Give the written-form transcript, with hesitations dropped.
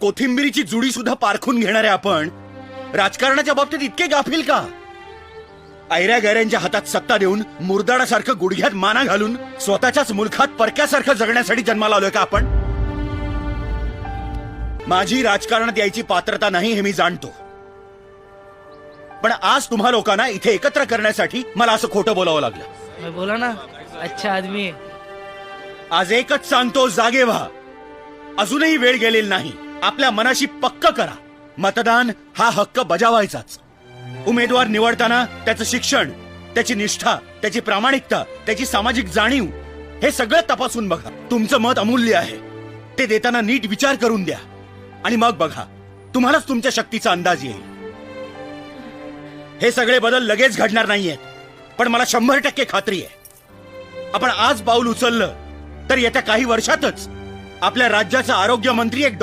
कोथिंबिरीची जुडी सुद्धा पारखून घेणारे आपण राजकारणाच्या बाबतीत इतके गाफील का? ऐऱ्या गैऱ्यांच्या हातात सत्ता देऊन मुरदाडासारखं गुडघ्यात माना घालून स्वतःच्याच मुलखात परक्यासारखं जगण्यासाठी जन्माला आलोय का आपण? माझी राजकारणात यायची पात्रता नाही हे मी जाणतो, पण आज तुम्हा लोकांना इथे एकत्र करण्यासाठी मला असं खोटं बोलावं लागलं. बोला ना, अच्छा आदमी. आज एकच सांगतो, जागे व्हा. अजूनही वेळ गेलेली नाही. आपल्या मनाशी पक्क करा, मतदान हा हक्क बजावायचाच. उमेदवार निवडताना त्याचं शिक्षण, त्याची निष्ठा, त्याची प्रामाणिकता, त्याची सामाजिक जाणीव हे सगळं तपासून बघा. तुमचं मत अमूल्य आहे, ते देताना नीट विचार करून द्या आणि मग बघा, तुम्हालाच तुमच्या शक्तीचा अंदाज येईल. हे सगळे बदल लगेच घडणार नाहीयेत, पण मला 100% खात्री आहे, आपण आज पाऊल उचललं तर येत्या काही वर्षातच आपल्या राज्याचा आरोग्य मंत्री एक